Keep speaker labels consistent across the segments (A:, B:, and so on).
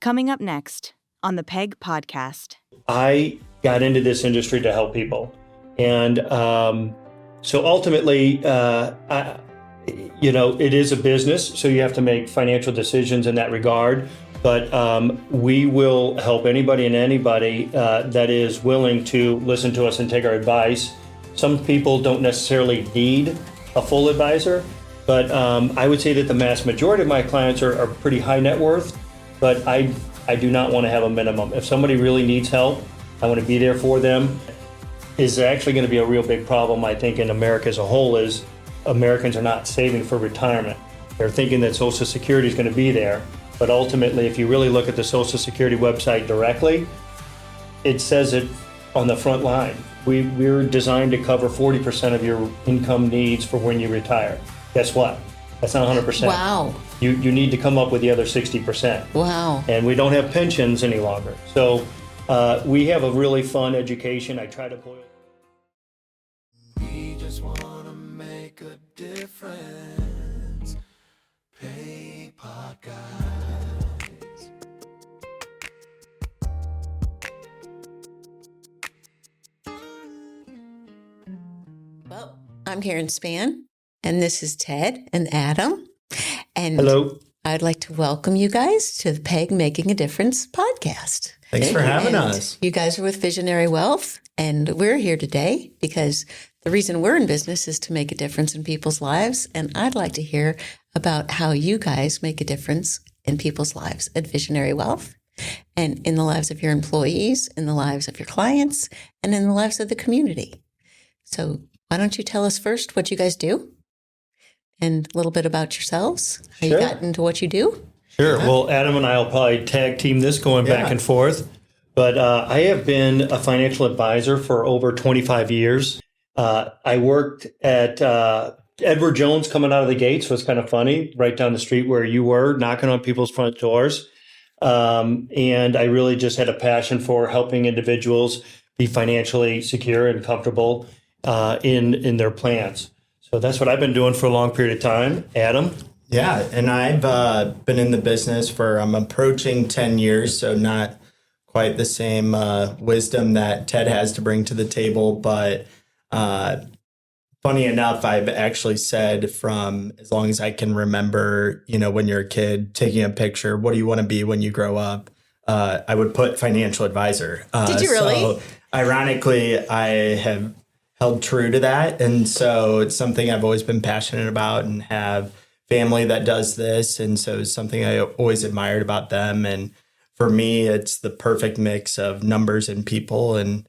A: Coming up next on the PEG podcast.
B: I got into this industry to help people. And so ultimately, it is a business, so you have to make financial decisions in that regard. But we will help anybody and anybody that is willing to listen to us and take our advice. Some people don't necessarily need a full advisor, but I would say that the mass majority of my clients are pretty high net worth, but I do not want to have a minimum. If somebody really needs help, I want to be there for them. Is actually going to be a real big problem, I think, in America as a whole, is Americans are not saving for retirement. They're thinking that Social Security is going to be there. But ultimately, if you really look at the Social Security website directly, it says it on the front line. We're designed to cover 40% of your income needs for when you retire. Guess what? That's not 100%.
C: Wow.
B: You need to come up with the other 60%.
C: Wow.
B: And we don't have pensions any longer. So we have a really fun education. I try to boil.
D: We just want to make a difference. Pay Podcast.
C: Well, I'm Karen Spann, and this is Ted and Adam. And
B: Hello.
C: I'd like to welcome you guys to the PEG Making a Difference podcast.
E: Thanks for having us.
C: You guys are with Visionary Wealth, and we're here today because the reason we're in business is to make a difference in people's lives. And I'd like to hear about how you guys make a difference in people's lives at Visionary Wealth and in the lives of your employees, in the lives of your clients, and in the lives of the community. So why don't you tell us first what you guys do and a little bit about yourselves, how
B: Sure.
C: you got into what you do?
B: Sure. Well, Adam and I will probably tag team this going back and forth. But I have been a financial advisor for over 25 years. I worked at Edward Jones coming out of the gates. Was kind of funny, right down the street where you were, knocking on people's front doors. And I really just had a passion for helping individuals be financially secure and comfortable in their plans. So that's what I've been doing for a long period of time. Adam?
E: Yeah, and I've been in the business for, I'm approaching 10 years, so not quite the same wisdom that Ted has to bring to the table. But funny enough, I've actually said from as long as I can remember, when you're a kid, taking a picture, what do you want to be when you grow up? I would put financial advisor.
C: Did you really?
E: So ironically, I have held true to that. And so it's something I've always been passionate about and have family that does this. And so it's something I always admired about them. And for me, it's the perfect mix of numbers and people and,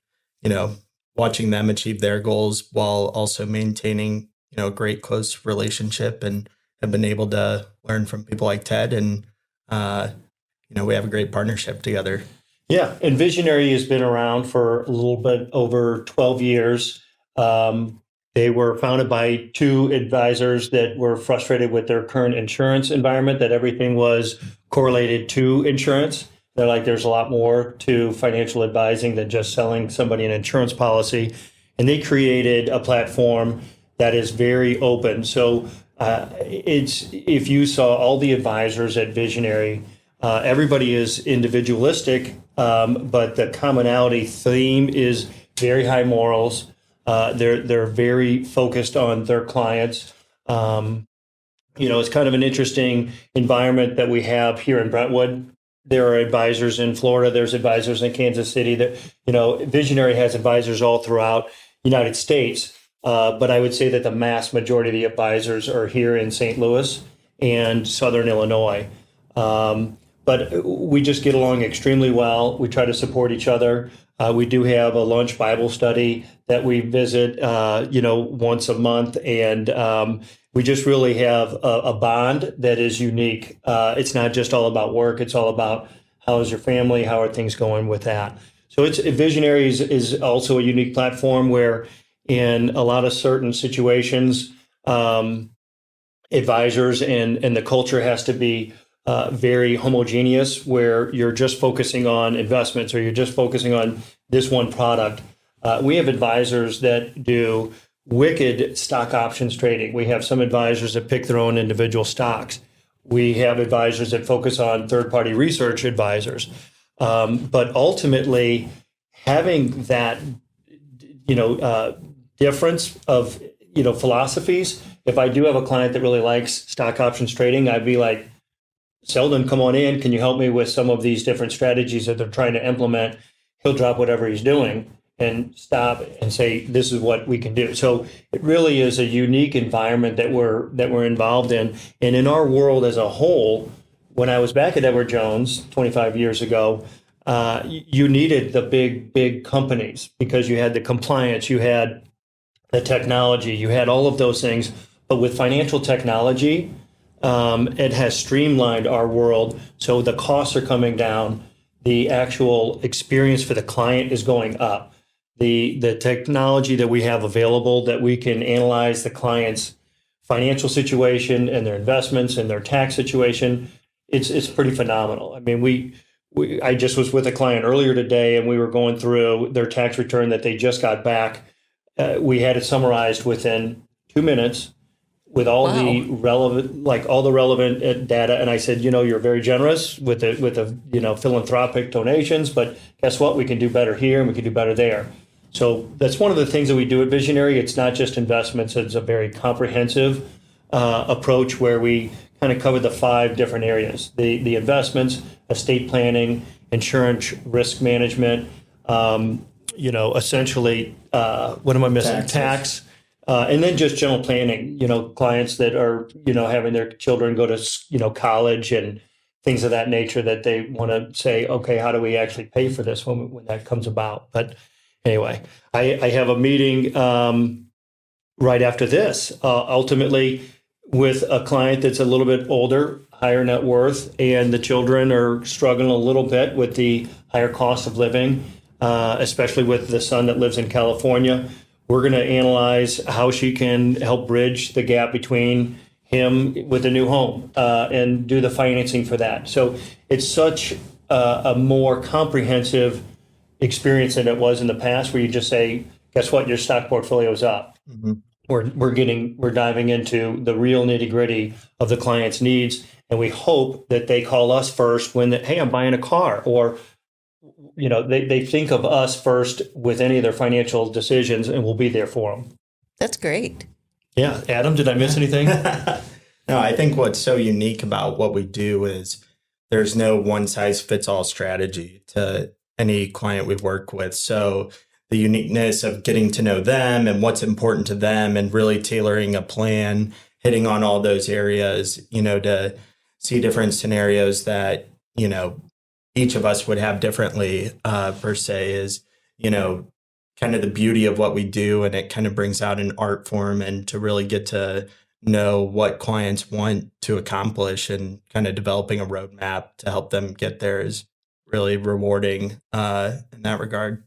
E: watching them achieve their goals while also maintaining, a great close relationship, and have been able to learn from people like Ted. And, we have a great partnership together.
B: Yeah. And Visionary has been around for a little bit over 12 years. They were founded by two advisors that were frustrated with their current insurance environment, that everything was correlated to insurance. They're like, there's a lot more to financial advising than just selling somebody an insurance policy. And they created a platform that is very open. So if you saw all the advisors at Visionary, everybody is individualistic, but the commonality theme is very high morals. They're very focused on their clients. It's kind of an interesting environment that we have here in Brentwood. There are advisors in Florida. There's advisors in Kansas City. Visionary has advisors all throughout the United States. But I would say that the mass majority of the advisors are here in St. Louis and Southern Illinois. But we just get along extremely well. We try to support each other. We do have a lunch Bible study that we visit, once a month. And we just really have a bond that is unique. It's not just all about work. It's all about how is your family? How are things going with that? So Visionary is also a unique platform where in a lot of certain situations, advisors and the culture has to be very homogeneous, where you're just focusing on investments or you're just focusing on this one product. We have advisors that do wicked stock options trading. We have some advisors that pick their own individual stocks. We have advisors that focus on third-party research advisors. But ultimately, having that, difference of, philosophies. If I do have a client that really likes stock options trading, I'd be like, Sheldon, come on in. Can you help me with some of these different strategies that they're trying to implement? He'll drop whatever he's doing and stop and say, this is what we can do. So it really is a unique environment that we're involved in. And in our world as a whole, when I was back at Edward Jones 25 years ago, you needed the big companies because you had the compliance, you had the technology, you had all of those things. But with financial technology, it has streamlined our world. So the costs are coming down. The actual experience for the client is going up. The technology that we have available that we can analyze the client's financial situation and their investments and their tax situation, it's pretty phenomenal. I mean, I just was with a client earlier today and we were going through their tax return that they just got back. We had it summarized within 2 minutes with all the relevant data. And I said, you're very generous with the philanthropic donations, but guess what? We can do better here and we can do better there. So that's one of the things that we do at Visionary. It's not just investments. It's a very comprehensive approach where we kind of cover the 5 different areas: the investments, estate planning, insurance, risk management, essentially, what am I missing? Tax. And then just general planning, clients that are, having their children go to, college and things of that nature that they want to say, okay, how do we actually pay for this when that comes about? But anyway, I have a meeting right after this, ultimately with a client that's a little bit older, higher net worth, and the children are struggling a little bit with the higher cost of living, especially with the son that lives in California. We're going to analyze how she can help bridge the gap between him with a new home and do the financing for that. So it's such a more comprehensive experience than it was in the past, where you just say, guess what, your stock portfolio is up. Mm-hmm. We're diving into the real nitty gritty of the client's needs. And we hope that they call us first when hey, I'm buying a car, or they think of us first with any of their financial decisions, and we'll be there for them.
C: That's great.
B: Yeah. Adam, did I miss anything?
E: No, I think what's so unique about what we do is there's no one size fits all strategy to any client we work with. So the uniqueness of getting to know them and what's important to them and really tailoring a plan, hitting on all those areas, to see different scenarios that, each of us would have differently, per se, is, kind of the beauty of what we do. And it kind of brings out an art form, and to really get to know what clients want to accomplish and kind of developing a roadmap to help them get there is really rewarding in that regard.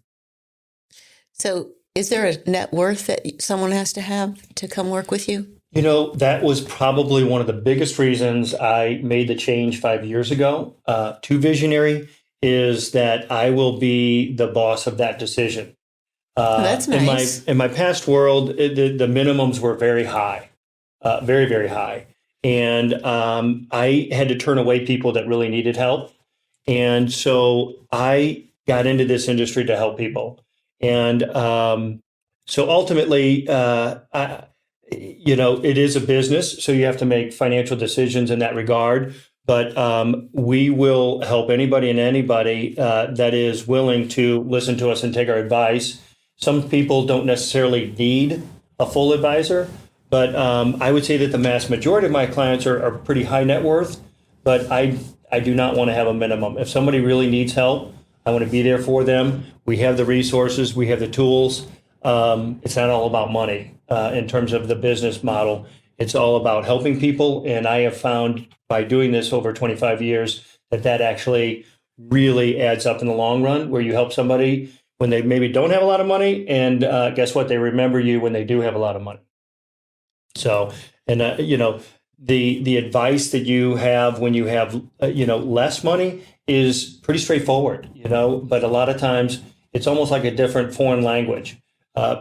C: So is there a net worth that someone has to have to come work with you?
B: That was probably one of the biggest reasons I made the change 5 years ago to Visionary, is that I will be the boss of that decision.
C: That's nice.
B: In my past world, the minimums were very high, very, very high. And I had to turn away people that really needed help. And so I got into this industry to help people. And so ultimately, it is a business, so you have to make financial decisions in that regard. But we will help anybody that is willing to listen to us and take our advice. Some people don't necessarily need a full advisor, but I would say that the mass majority of my clients are pretty high net worth. But I do not want to have a minimum. If somebody really needs help, I want to be there for them. We have the resources, we have the tools. It's not all about money in terms of the business model. It's all about helping people. And I have found by doing this over 25 years that actually really adds up in the long run, where you help somebody when they maybe don't have a lot of money. And guess what? They remember you when they do have a lot of money. So, and, the advice that you have when you have, less money is pretty straightforward, but a lot of times it's almost like a different foreign language.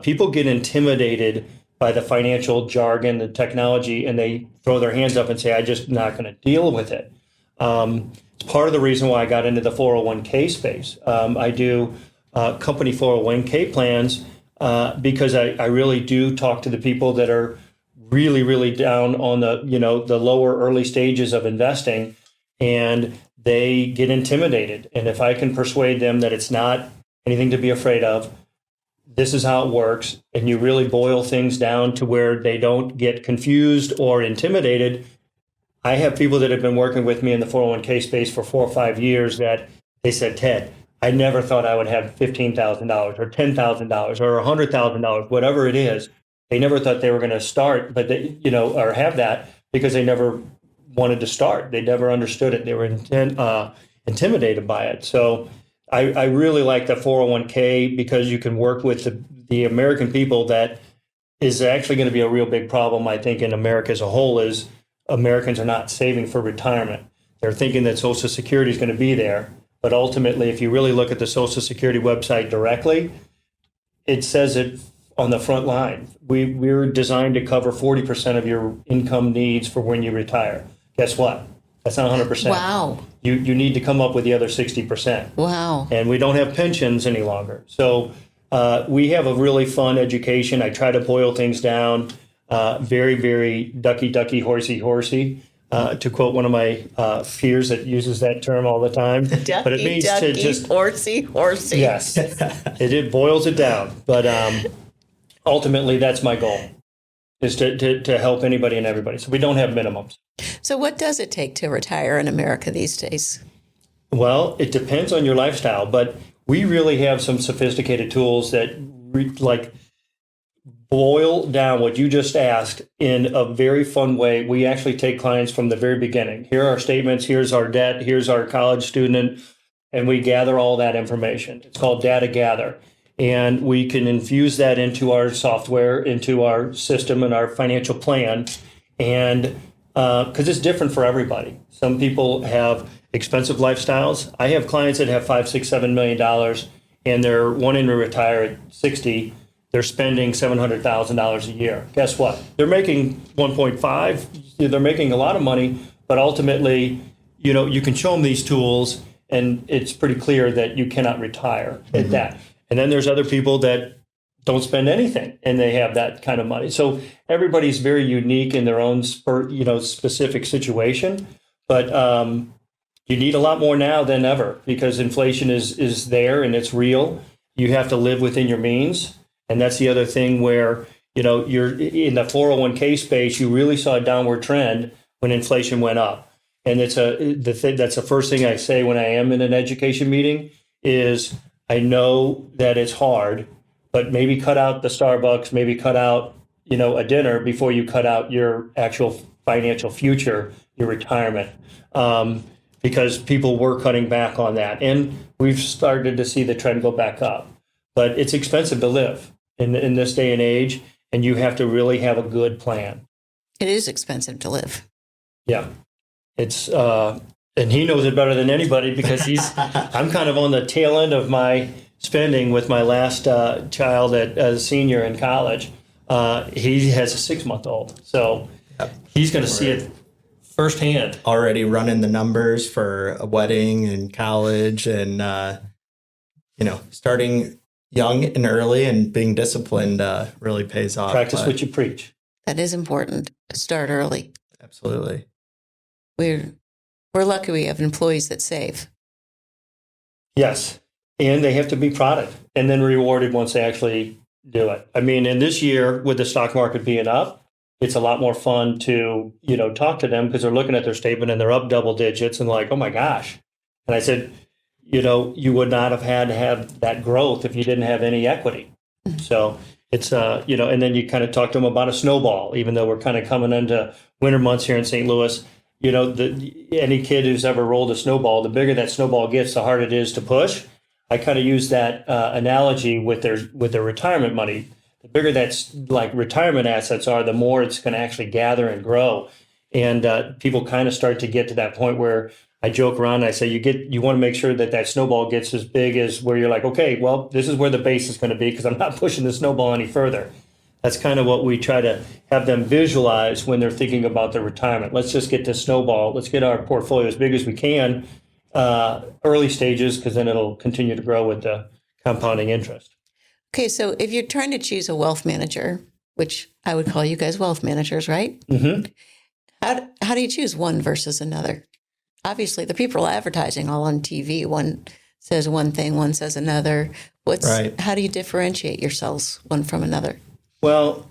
B: People get intimidated by the financial jargon, the technology, and they throw their hands up and say, I'm just not going to deal with it. It's part of the reason why I got into the 401k space. I do company 401k plans because I really do talk to the people that are really, really down on the lower early stages of investing, and they get intimidated. And if I can persuade them that it's not anything to be afraid of, this is how it works, and you really boil things down to where they don't get confused or intimidated. I have people that have been working with me in the 401k space for 4 or 5 years that they said, Ted, I never thought I would have $15,000 or $10,000 or $100,000, whatever it is. They never thought they were going to start, but they, or have that because they never wanted to start. They never understood it. They were intimidated by it. So I really like the 401k because you can work with the American people. That is actually going to be a real big problem, I think, in America as a whole, is Americans are not saving for retirement. They're thinking that Social Security is going to be there. But ultimately, if you really look at the Social Security website directly, it says it on the front line. We're designed to cover 40% of your income needs for when you retire. Guess what? That's not 100%.
C: Wow.
B: You need to come up with the other 60%.
C: Wow.
B: And we don't have pensions any longer. So we have a really fun education. I try to boil things down, very, very ducky, horsey. To quote one of my peers that uses that term all the time. But it means
C: ducky,
B: to just...
C: horsey.
B: Yes, it boils it down. But ultimately, that's my goal, is to help anybody and everybody. So we don't have minimums.
C: So what does it take to retire in America these days?
B: Well, it depends on your lifestyle, but we really have some sophisticated tools that boil down what you just asked in a very fun way. We actually take clients from the very beginning. Here are our statements, here's our debt, here's our college student, and we gather all that information. It's called Data Gather. And we can infuse that into our software, into our system and our financial plan. And because it's different for everybody. Some people have expensive lifestyles. I have clients that have $5, $6, $7 million, and they're wanting to retire at 60. They're spending $700,000 a year. Guess what? They're making 1.5. They're making a lot of money, but ultimately, you can show them these tools, and it's pretty clear that you cannot retire at that. And then there's other people that don't spend anything, and they have that kind of money. So everybody's very unique in their own specific situation. But you need a lot more now than ever because inflation is there and it's real. You have to live within your means. And that's the other thing where, you're in the 401k space, you really saw a downward trend when inflation went up. And that's the first thing I say when I am in an education meeting is, I know that it's hard, but maybe cut out the Starbucks, maybe cut out, a dinner before you cut out your actual financial future, your retirement. Because people were cutting back on that. And we've started to see the trend go back up. But it's expensive to live in this day and age, and you have to really have a good plan.
C: It is expensive to live.
B: Yeah. It's and he knows it better than anybody because I'm kind of on the tail end of my spending with my last child as a senior in college. He has a 6-month-old. So he's going to see it firsthand.
E: Already running the numbers for a wedding and college and, starting young and early and being disciplined really pays off.
B: Practice what you preach.
C: That is important to start early.
E: Absolutely.
C: We're lucky we have employees that save.
B: Yes. And they have to be prodded and then rewarded once they actually do it. I mean, in this year, with the stock market being up, it's a lot more fun to, talk to them because they're looking at their statement and they're up double digits and like, oh my gosh. And I said, you would not have had to have that growth if you didn't have any equity. So it's, and then you kind of talk to them about a snowball, even though we're kind of coming into winter months here in St. Louis. Any kid who's ever rolled a snowball, the bigger that snowball gets, the harder it is to push. I kind of use that analogy with their retirement money. The bigger that's like retirement assets are, the more it's going to actually gather and grow. And people kind of start to get to that point where I joke around and I say, you want to make sure that snowball gets as big as where you're like, okay, well, this is where the base is going to be because I'm not pushing the snowball any further. That's kind of what we try to have them visualize when they're thinking about their retirement. Let's just get to snowball. Let's get our portfolio as big as we can, early stages, because then it'll continue to grow with the compounding interest.
C: Okay, so if you're trying to choose a wealth manager, which I would call you guys wealth managers, right?
B: Mm-hmm.
C: How do you choose one versus another? Obviously, the people advertising all on TV. One says one thing, one says another.
E: Right.
C: How do you differentiate yourselves one from another?
B: Well,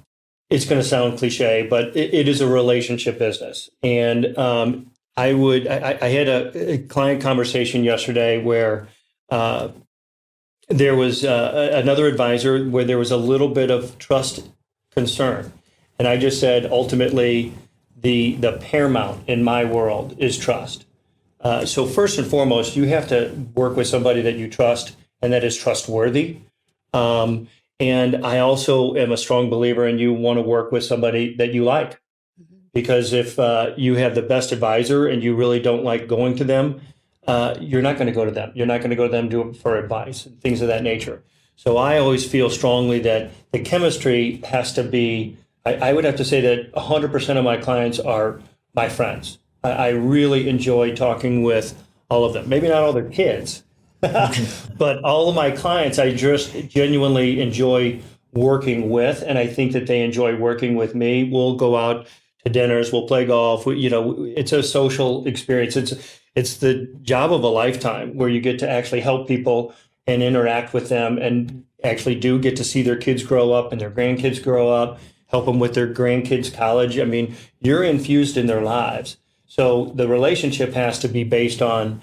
B: it's going to sound cliche, but it is a relationship business. And I had a client conversation yesterday where there was another advisor where there was a little bit of trust concern. And I just said, ultimately, the paramount in my world is trust. So first and foremost, you have to work with somebody that you trust and that is trustworthy. And I also am a strong believer in you want to work with somebody that you like. Because if you have the best advisor and you really don't like going to them, you're not going to go to them. You're not going to go to them for advice and things of that nature. So I always feel strongly that the chemistry has to be, I would have to say that 100% of my clients are my friends. I really enjoy talking with all of them. Maybe not all their kids, but all of my clients, I just genuinely enjoy working with. And I think that they enjoy working with me. We'll go out to dinners, we'll play golf. It's a social experience. It's the job of a lifetime where you get to actually help people and interact with them and actually do get to see their kids grow up and their grandkids grow up, help them with their grandkids' college. I mean, you're infused in their lives. So the relationship has to be based on,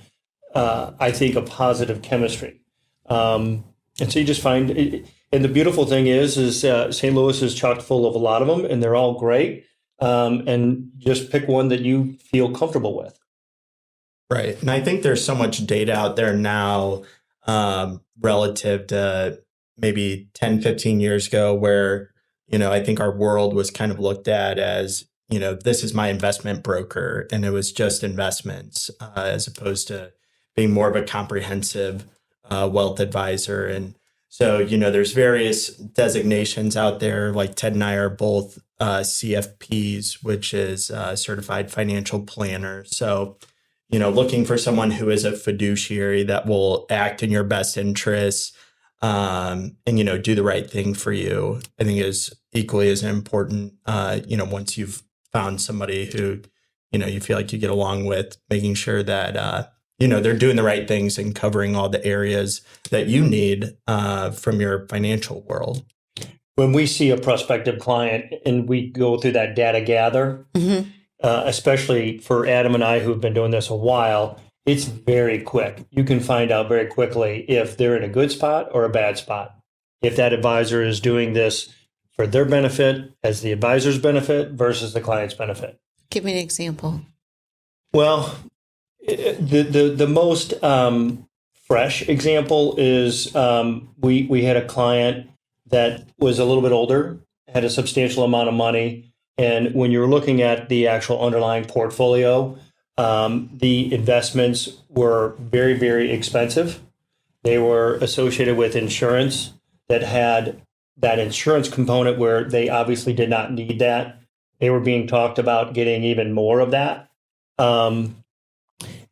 B: I think, a positive chemistry. And so you just find, and the beautiful thing is St. Louis is chock full of a lot of them, and they're all great. And just pick one that you feel comfortable with.
E: Right. And I think there's so much data out there now relative to maybe 10, 15 years ago where, I think our world was kind of looked at as, this is my investment broker, and it was just investments as opposed to being more of a comprehensive wealth advisor. And so, there's various designations out there. Like Ted and I are both CFPs, which is Certified Financial Planner. So, looking for someone who is a fiduciary that will act in your best interests and, do the right thing for you, I think is equally as important, once you've found somebody who, you feel like you get along with, making sure that, they're doing the right things and covering all the areas that you need from your financial world.
B: When we see a prospective client and we go through that data gather, especially for Adam and I who've been doing this a while, it's very quick. You can find out very quickly if they're in a good spot or a bad spot. If that advisor is doing this for their benefit as the advisor's benefit versus the client's benefit.
C: Give me an example.
B: Well, the most fresh example is we had a client that was a little bit older, had a substantial amount of money. And when you're looking at the actual underlying portfolio, the investments were very, very expensive. They were associated with insurance that had that insurance component where they obviously did not need that. They were being talked about getting even more of that. And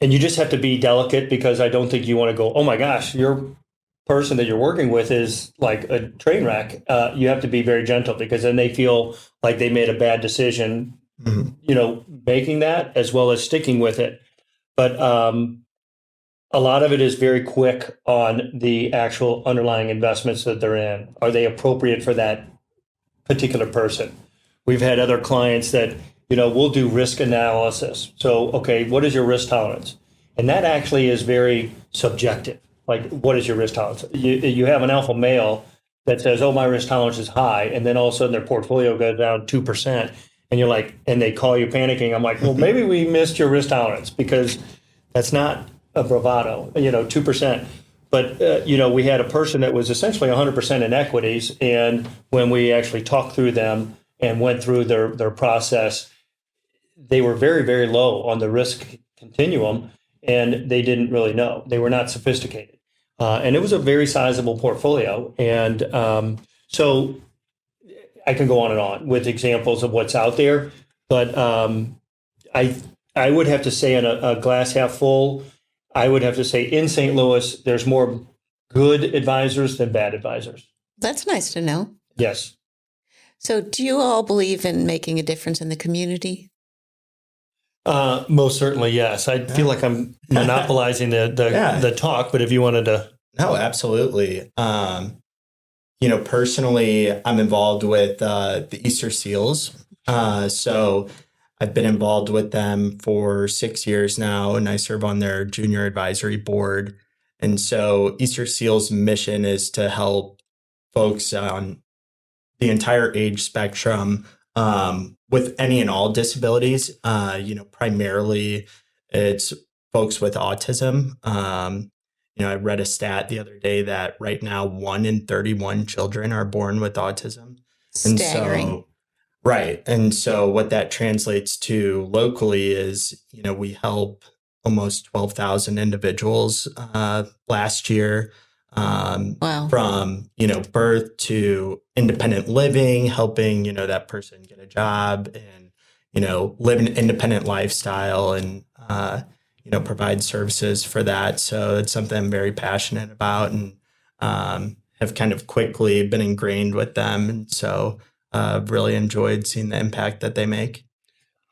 B: you just have to be delicate because I don't think you want to go, oh my gosh, your person that you're working with is like a train wreck. You have to be very gentle because then they feel like they made a bad decision, making that as well as sticking with it. But a lot of it is very quick on the actual underlying investments that they're in. Are they appropriate for that particular person? We've had other clients that, we'll do risk analysis. So, okay, what is your risk tolerance? And that actually is very subjective. Like, what is your risk tolerance? You have an alpha male that says, oh, my risk tolerance is high. And then all of a sudden their portfolio goes down 2%. And you're like, and they call you panicking. I'm like, well, maybe we missed your risk tolerance because that's not a bravado, 2%. But, we had a person that was essentially 100% in equities. And when we actually talked through them and went through their process, they were very, very low on the risk continuum. And they didn't really know. They were not sophisticated. And it was a very sizable portfolio. And so I can go on and on with examples of what's out there, but I would have to say in a glass half full, I would have to say in St. Louis, there's more good advisors than bad advisors.
C: That's nice to know.
B: Yes.
C: So do you all believe in making a difference in the community?
B: Most certainly, yes. I feel like I'm monopolizing the talk, but if you wanted to.
E: No, absolutely. Personally, I'm involved with the Easter Seals. So I've been involved with them for 6 years now, and I serve on their junior advisory board. And so Easter Seals' mission is to help folks on the entire age spectrum with any and all disabilities. Primarily it's folks with autism. I read a stat the other day that right now 1 in 31 children are born with autism.
C: Staggering.
E: Right. And so what that translates to locally is, we help almost 12,000 individuals last year.
C: Wow.
E: From, birth to independent living, helping, that person get a job and, live an independent lifestyle and, provide services for that. So it's something I'm very passionate about and have kind of quickly been ingrained with them. And so I've really enjoyed seeing the impact that they make.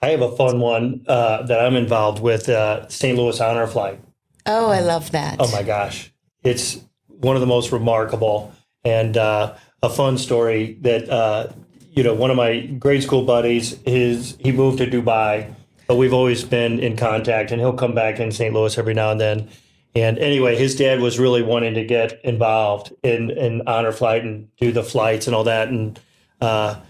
B: I have a fun one that I'm involved with, St. Louis Honor Flight.
C: Oh, I love that.
B: Oh, my gosh. It's one of the most remarkable and a fun story that, one of my grade school buddies, he moved to Dubai, but we've always been in contact, and he'll come back in St. Louis every now and then. And anyway, his dad was really wanting to get involved in Honor Flight and do the flights and all that. And I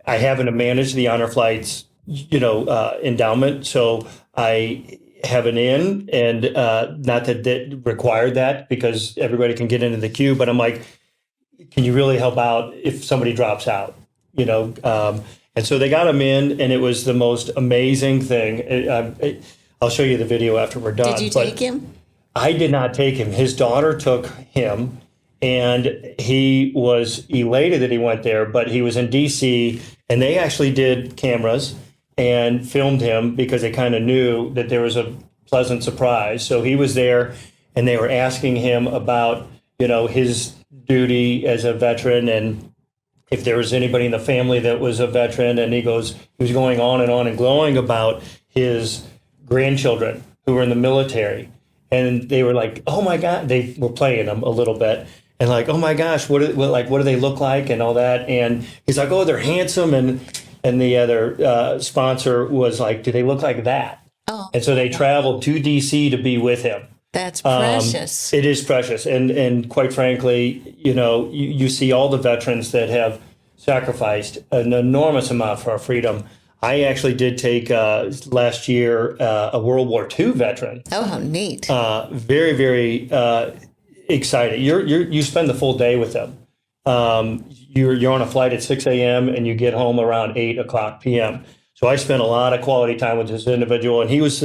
B: happen to manage the Honor Flights, endowment. So I have an in, and not that that required that because everybody can get into the queue, but I'm like, can you really help out if somebody drops out? And so they got him in, and it was the most amazing thing. I'll show you the video after we're done.
C: Did you take him?
B: I did not take him. His daughter took him, and he was elated that he went there, but he was in DC, and they actually did cameras and filmed him because they kind of knew that there was a pleasant surprise. So he was there, and they were asking him about, his duty as a veteran and if there was anybody in the family that was a veteran. And he was going on and glowing about his grandchildren who were in the military. And they were like, oh my God, they were playing him a little bit. And like, oh my gosh, what do they look like and all that? And he's like, oh, they're handsome. And the other sponsor was like, do they look like that?
C: Oh.
B: And so they traveled to DC to be with him.
C: That's precious.
B: It is precious. And quite frankly, you see all the veterans that have sacrificed an enormous amount for our freedom. I actually did take last year a World War II veteran.
C: Oh, how neat.
B: Very, very excited. You spend the full day with them. You're on a flight at 6 a.m. and you get home around 8 o'clock p.m. So I spent a lot of quality time with this individual, and he was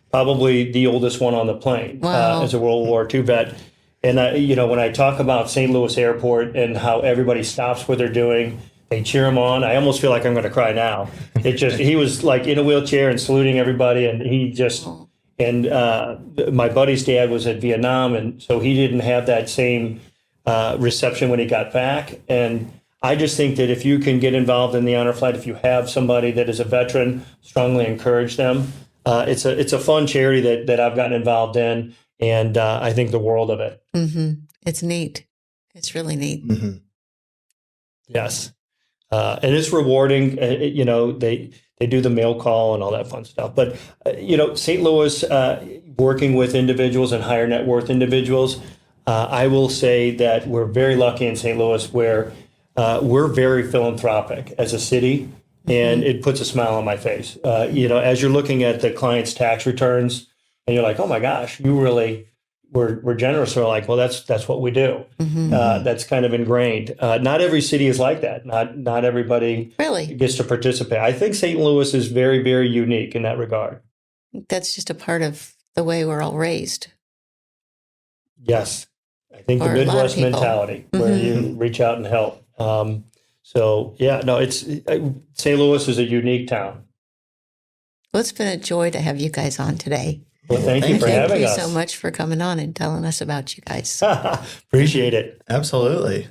B: probably the oldest one on the plane.
C: Wow.
B: As a World War II vet. And, when I talk about St. Louis Airport and how everybody stops what they're doing, they cheer him on. I almost feel like I'm going to cry now. He was like in a wheelchair and saluting everybody. And my buddy's dad was at Vietnam. And so he didn't have that same reception when he got back. And I just think that if you can get involved in the honor flight, if you have somebody that is a veteran, strongly encourage them. It's a fun charity that I've gotten involved in, and I think the world of it.
C: Mm-hmm. It's neat. It's really neat.
E: Mm-hmm.
B: Yes. And it's rewarding. They do the mail call and all that fun stuff. But, St. Louis, working with individuals and higher net worth individuals, I will say that we're very lucky in St. Louis where we're very philanthropic as a city, and it puts a smile on my face. As you're looking at the client's tax returns and you're like, oh my gosh, you really we're generous. We're like, well, that's what we do.
C: Mm-hmm.
B: That's kind of ingrained. Not every city is like that. Not everybody
C: Really?
B: gets to participate. I think St. Louis is very, very unique in that regard.
C: That's just a part of the way we're all raised.
B: Yes. I think the
C: Or a lot of
B: Midwest
C: people.
B: mentality where you reach out and help. So yeah, no, it's St. Louis is a unique town.
C: Well, it's been a joy to have you guys on today.
B: Well, thank you for
C: Thank
B: having
C: you
B: us.
C: so much for coming on and telling us about you guys.
B: Appreciate it.
E: Absolutely.